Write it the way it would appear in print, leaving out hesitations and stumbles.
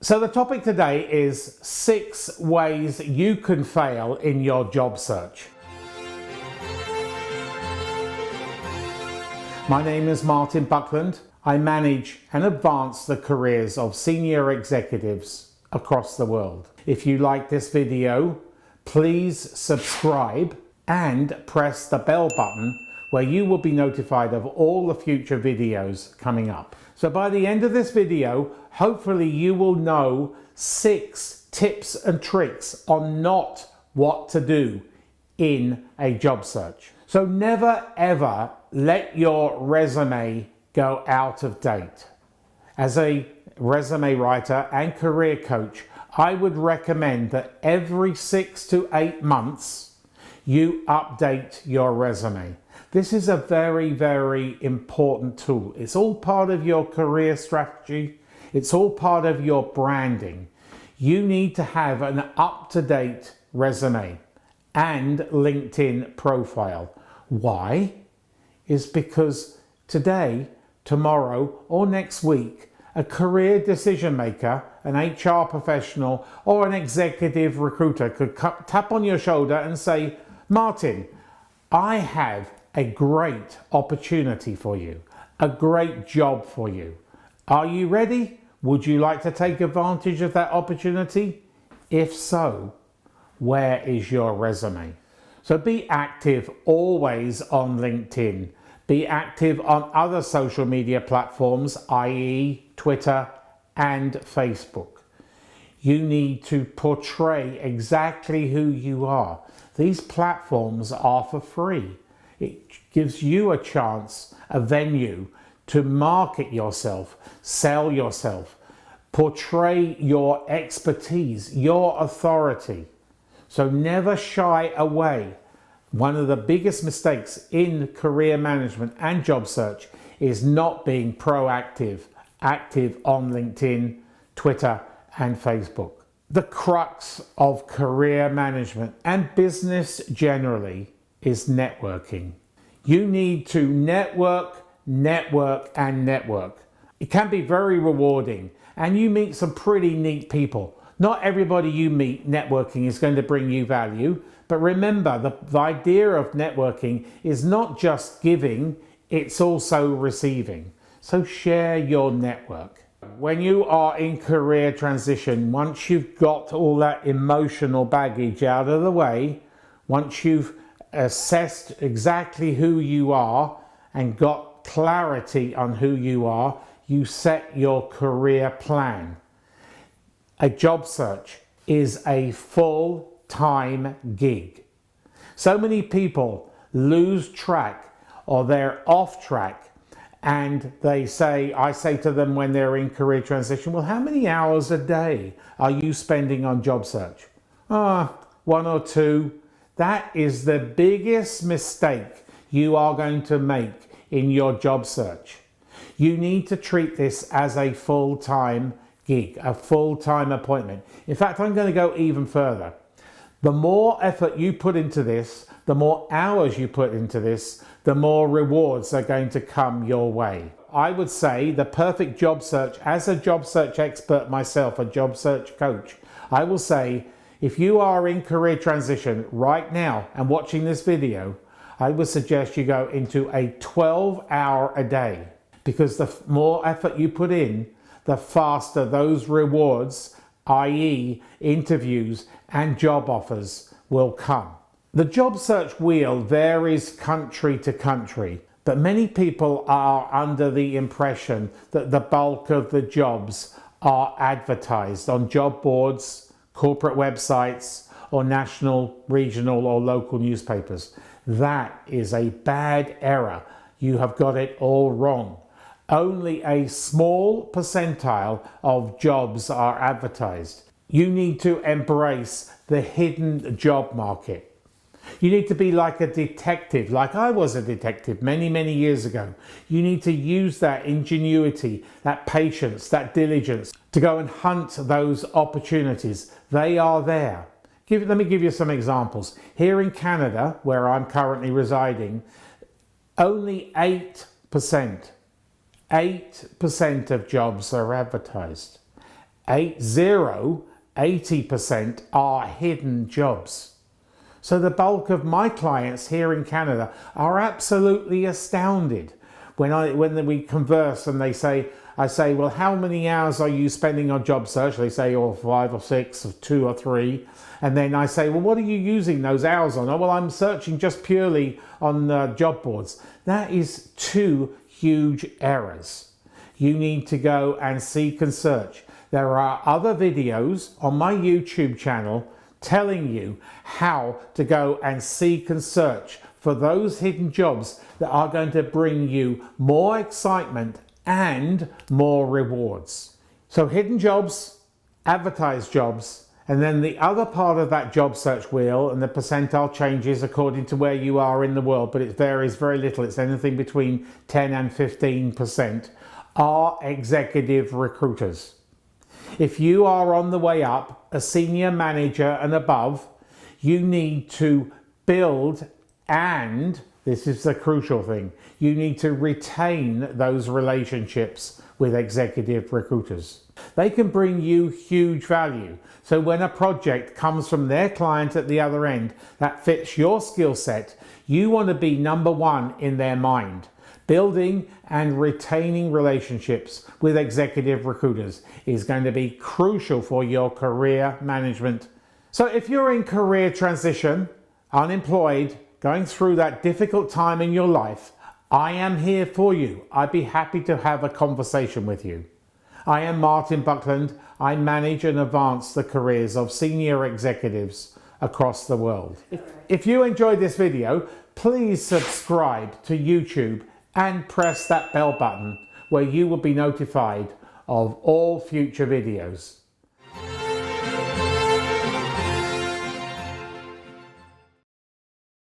So the topic today is 6 ways you can fail in your job search. My name is Martin Buckland. I manage and advance the careers of senior executives across the world. If you like this video, please subscribe and press the bell button where you will be notified of all the future videos coming up. So by the end of this video, hopefully you will know 6 tips and tricks on not what to do in a job search. So never ever let your resume go out of date. As a resume writer and career coach, I would recommend that every 6 to 8 months you update your resume. This is a very, very important tool. It's all part of your career strategy. It's all part of your branding. You need to have an up-to-date resume and LinkedIn profile. Why? Is because today, tomorrow, or next week, a career decision maker, an HR professional, or an executive recruiter could tap on your shoulder and say, Martin, I have a great opportunity for you, a great job for you. Are you ready? Would you like to take advantage of that opportunity? If so, where is your resume? So be active always on LinkedIn. Be active on other social media platforms, i.e. Twitter and Facebook. You need to portray exactly who you are. These platforms are for free. It gives you a chance, a venue to market yourself, sell yourself, portray your expertise, your authority. So never shy away. One of the biggest mistakes in career management and job search is not being proactive, active on LinkedIn, Twitter, and Facebook. The crux of career management and business generally is networking. You need to network, and network. It can be very rewarding and you meet some pretty neat people. Not everybody you meet networking is going to bring you value, but remember the idea of networking is not just giving, it's also receiving. So share your network. When you are in career transition, once you've got all that emotional baggage out of the way, once you've assessed exactly who you are and got clarity on who you are, you set your career plan. A job search is a full-time gig. So many people lose track or they're off track, and I say to them when they're in career transition, well, how many hours a day are you spending on job search? 1 or 2. That is the biggest mistake you are going to make in your job search. You need to treat this as a full-time gig, a full-time appointment. In fact, I'm going to go even further. The more effort you put into this, the more hours you put into this, the more rewards are going to come your way. I would say the perfect job search, as a job search expert myself, a job search coach, I will say, if you are in career transition right now and watching this video, I would suggest you go into a 12-hour a day, because the more effort you put in, the faster those rewards, i.e. interviews and job offers, will come. The job search wheel varies country to country, but many people are under the impression that the bulk of the jobs are advertised on job boards, corporate websites, or national, regional, or local newspapers. That is a bad error. You have got it all wrong. Only a small percentile of jobs are advertised. You need to embrace the hidden job market. You need to be like a detective, like I was a detective many, many years ago. You need to use that ingenuity, that patience, that diligence to go and hunt those opportunities. They are there. Let me give you some examples. Here in Canada, where I'm currently residing, only 8% of jobs are advertised. 80% are hidden jobs. So the bulk of my clients here in Canada are absolutely astounded when we converse and I say, well, how many hours are you spending on job search? They say, 5 or 6 or 2 or 3. And then I say, well, what are you using those hours on? Oh, well, I'm searching just purely on job boards. That is 2 huge errors. You need to go and seek and search. There are other videos on my YouTube channel telling you how to go and seek and search for those hidden jobs that are going to bring you more excitement and more rewards. So hidden jobs, advertised jobs, and then the other part of that job search wheel, and the percentile changes according to where you are in the world, but it varies very little. It's anything between 10 and 15%, are executive recruiters. If you are on the way up, a senior manager and above, you need to build, and this is the crucial thing, you need to retain those relationships with executive recruiters. They can bring you huge value. So when a project comes from their client at the other end that fits your skill set, you want to be number one in their mind. Building and retaining relationships with executive recruiters is going to be crucial for your career management. So if you're in career transition, unemployed, going through that difficult time in your life, I am here for you. I'd be happy to have a conversation with you. I am Martin Buckland. I manage and advance the careers of senior executives across the world. If you enjoyed this video, please subscribe to YouTube and press that bell button where you will be notified of all future videos.